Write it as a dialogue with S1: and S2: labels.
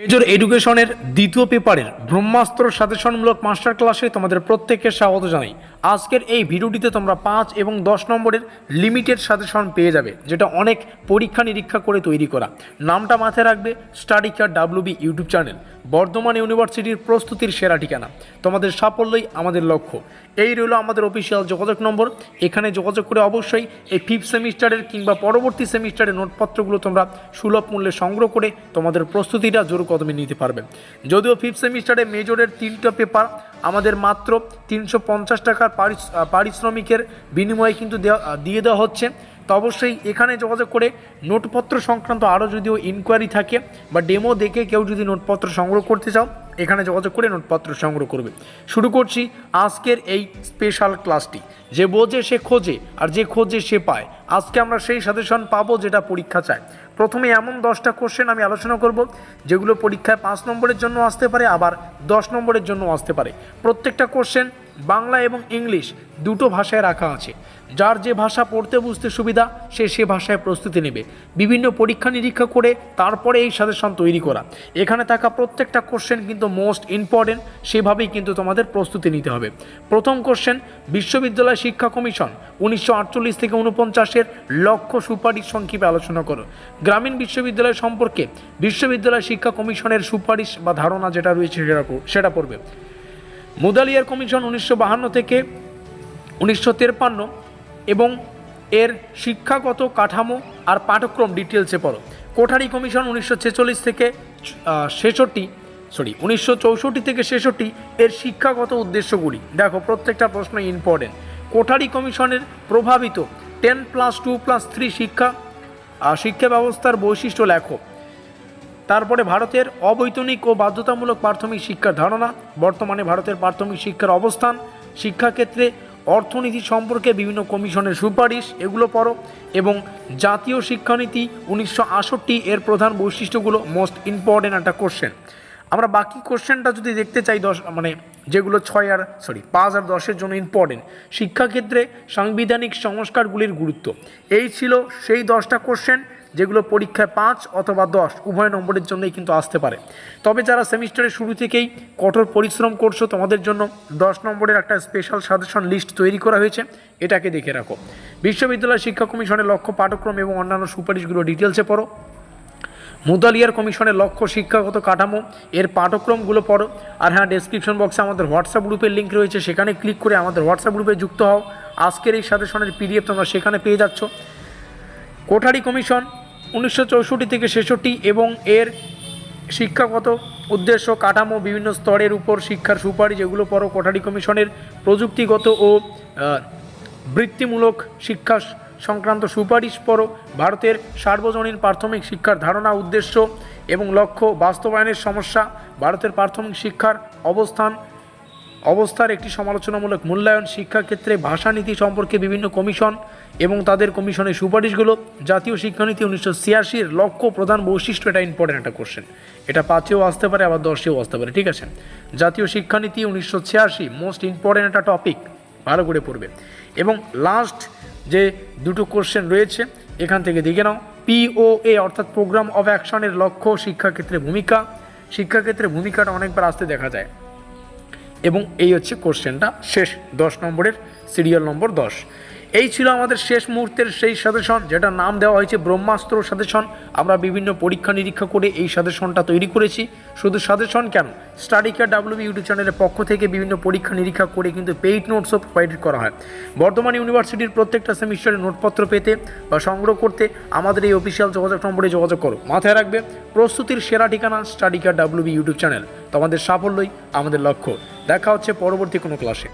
S1: Major এডুকেশনের দ্বিতীয় পেপারের ব্রহ্মাস্ত্র সাজেশনমূলক মাস্টার ক্লাসে তোমাদের প্রত্যেককে স্বাগত জানাই। আজকের এই ভিডিওটিতে তোমরা 5 এবং 10 নম্বরের লিমিটেড সাজেশন পেয়ে যাবে, যেটা অনেক পরীক্ষা নিরীক্ষা করে তৈরি করা। নামটা মাথায় রাখবে, study care WB YouTube channel Bardhaman ইউনিভার্সিটির প্রস্তুতির সেরা ঠিকানা। তোমাদের সাফল্যই আমাদের লক্ষ্য। এই রইল আমাদের অফিসিয়াল যোগাযোগ নম্বর। এখানে যোগাযোগ করে অবশ্যই এই 5th সেমিস্টারের কিংবা পরবর্তী সেমিস্টারের নোটপত্রগুলো তোমরা সুলভ মূল্যে সংগ্রহ করে তোমাদের প্রস্তুতিটা জোর কদমে নিতে পারবে। যদিও 5th সেমিস্টারে মেজরের 3টা পেপার আমাদের মাত্র 350 টাকার পারিশ্রমিকের বিনিময়ে কিন্তু দিয়ে দেওয়া হচ্ছে। তো অবশ্যই এখানে যোগাযোগ করে নোটপত্র সংক্রান্ত আরও যদিও ইনকোয়ারি থাকে বা ডেমো দেখে কেউ যদি নোটপত্র সংগ্রহ করতে চাও, এখানে যোগাযোগ করে নোটপত্র সংগ্রহ করবে। শুরু করছি আজকের এই স্পেশাল ক্লাসটি। যে বোঝে সে খোঁজে, আর যে খোঁজে সে পায়। আজকে আমরা সেই সাজেশন পাবো যেটা পরীক্ষা চায়। প্রথমে এমন 10টা কোশ্চেন আমি আলোচনা করব যেগুলো পরীক্ষায় 5 নম্বরের জন্য আসতে পারে, আবার 10 নম্বরের জন্য আসতে পারে। প্রত্যেকটা কোশ্চেন বাংলা এবং ইংলিশ দুটো ভাষায় রাখা আছে। যার যে ভাষা পড়তে বুঝতে সুবিধা সে ভাষায় প্রস্তুতি নেবে। বিভিন্ন পরীক্ষা নিরীক্ষা করে তারপরে এই সাজেশন তৈরি করা। এখানে থাকা প্রত্যেকটা কোশ্চেন কিন্তু মোস্ট ইম্পর্টেন্ট, সেভাবেই কিন্তু তোমাদের প্রস্তুতি নিতে হবে। প্রথম কোশ্চেন, বিশ্ববিদ্যালয় শিক্ষা কমিশন 1948 থেকে 49-এর লক্ষ্য সুপারিশ সংক্ষেপে আলোচনা করো। গ্রামীণ বিশ্ববিদ্যালয় সম্পর্কে বিশ্ববিদ্যালয় শিক্ষা কমিশনের সুপারিশ বা ধারণা যেটা রয়েছে সেটা পড়বে। মুদালিয়ার কমিশন 1952 থেকে 1953 এবং এর শিক্ষাগত কাঠামো আর পাঠ্যক্রম ডিটেলসে পড়ো। কোঠারি কমিশন 1946 থেকে 1964 থেকে 66 এর শিক্ষাগত উদ্দেশ্যগুলি দেখো। প্রত্যেকটা প্রশ্ন ইম্পর্টেন্ট। কোঠারি কমিশনের প্রভাবিত 10+2+3 শিক্ষা ব্যবস্থার বৈশিষ্ট্য লেখো। তারপরে ভারতের অবৈতনিক ও বাধ্যতামূলক প্রাথমিক শিক্ষার ধারণা, বর্তমানে ভারতের প্রাথমিক শিক্ষার অবস্থান, শিক্ষাক্ষেত্রে অর্থনীতি সম্পর্কে বিভিন্ন কমিশনের সুপারিশ, এগুলো পড়ো। এবং জাতীয় শিক্ষানীতি 1968 এর প্রধান বৈশিষ্ট্যগুলো মোস্ট ইম্পর্টেন্ট একটা কোশ্চেন। আমরা বাকি কোশ্চেনটা যদি দেখতে চাই, যেগুলো 5 আর 10-এর জন্য ইম্পর্টেন্ট। শিক্ষাক্ষেত্রে সাংবিধানিক সংস্কারগুলির গুরুত্ব। এই ছিল সেই 10টা কোশ্চেন যেগুলো পরীক্ষায় 5 অথবা 10 উভয় নম্বরের জন্যই কিন্তু আসতে পারে। তবে যারা সেমিস্টারের শুরু থেকেই কঠোর পরিশ্রম করছো, তোমাদের জন্য 10 নম্বরের একটা স্পেশাল সাজেশন লিস্ট তৈরি করা হয়েছে, এটাকে দেখে রাখো। বিশ্ববিদ্যালয় শিক্ষা কমিশনের লক্ষ্য, পাঠ্যক্রম এবং অন্যান্য সুপারিশগুলো ডিটেলসে পড়ো। মুদালিয়ার কমিশনের লক্ষ্য, শিক্ষাগত কাঠামো, এর পাঠ্যক্রমগুলো পড়ো। আর হ্যাঁ, ডেসক্রিপশন বক্সে আমাদের হোয়াটসঅ্যাপ গ্রুপের লিঙ্ক রয়েছে, সেখানে ক্লিক করে আমাদের হোয়াটসঅ্যাপ গ্রুপে যুক্ত হও। আজকের এই সাজেশনের PDF তোমরা সেখানে পেয়ে যাচ্ছ। কোঠারি কমিশন 1964 থেকে 66 এবং এর শিক্ষাগত উদ্দেশ্য, কাঠামো, বিভিন্ন স্তরের উপর শিক্ষার সুপারিশ, এগুলো পড়ো। কোঠারি কমিশনের প্রযুক্তিগত ও বৃত্তিমূলক শিক্ষা সংক্রান্ত সুপারিশ পড়ো। ভারতের সার্বজনীন প্রাথমিক শিক্ষার ধারণা, উদ্দেশ্য এবং লক্ষ্য, বাস্তবায়নের সমস্যা, ভারতের প্রাথমিক শিক্ষার অবস্থার একটি সমালোচনামূলক মূল্যায়ন, শিক্ষাক্ষেত্রে ভাষানীতি সম্পর্কে বিভিন্ন কমিশন এবং তাদের কমিশনের সুপারিশগুলো, জাতীয় শিক্ষানীতি 1986-এর লক্ষ্য, প্রধান বৈশিষ্ট্য। এটা ইম্পর্টেন্ট একটা কোশ্চেন, এটা 5-এও আসতে পারে, আবার 10-এও আসতে পারে, ঠিক আছে। জাতীয় শিক্ষানীতি 1986 মোস্ট ইম্পর্টেন্ট একটা টপিক, ভালো করে পড়বে। এবং লাস্ট যে দুটো কোশ্চেন রয়েছে এখান থেকে দেখে নাও। POA অর্থাৎ প্রোগ্রাম অফ অ্যাকশনের লক্ষ্য, শিক্ষাক্ষেত্রে ভূমিকা। শিক্ষাক্ষেত্রে ভূমিকাটা অনেকবার আসতে দেখা যায়। এবং এই হচ্ছে কোশ্চেনটা শেষ 10 নম্বরের, সিরিয়াল নম্বর 10। এই ছিল আমাদের শেষ মুহূর্তের সেই সাজেশন, যেটা নাম দেওয়া হয়েছে ব্রহ্মাস্ত্র সাজেশন। আমরা বিভিন্ন পরীক্ষা নিরীক্ষা করে এই সাজেশনটা তৈরি করেছি। শুধু সাজেশন কেন, স্টাডি কেয়ার WB ইউটিউব চ্যানেলের পক্ষ থেকে বিভিন্ন পরীক্ষা নিরীক্ষা করে কিন্তু পেইড নোটসও প্রোভাইড করা হয়। বর্তমান ইউনিভার্সিটির প্রত্যেকটা সেমিস্টারের নোটপত্র পেতে বা সংগ্রহ করতে আমাদের এই অফিসিয়াল যোগাযোগ নম্বরে যোগাযোগ করো। মাথায় রাখবে, প্রস্তুতির সেরা ঠিকানা study care WB YouTube channel. তোমাদের সাফল্যই আমাদের লক্ষ্য। দেখা হচ্ছে পরবর্তী কোনো ক্লাসে।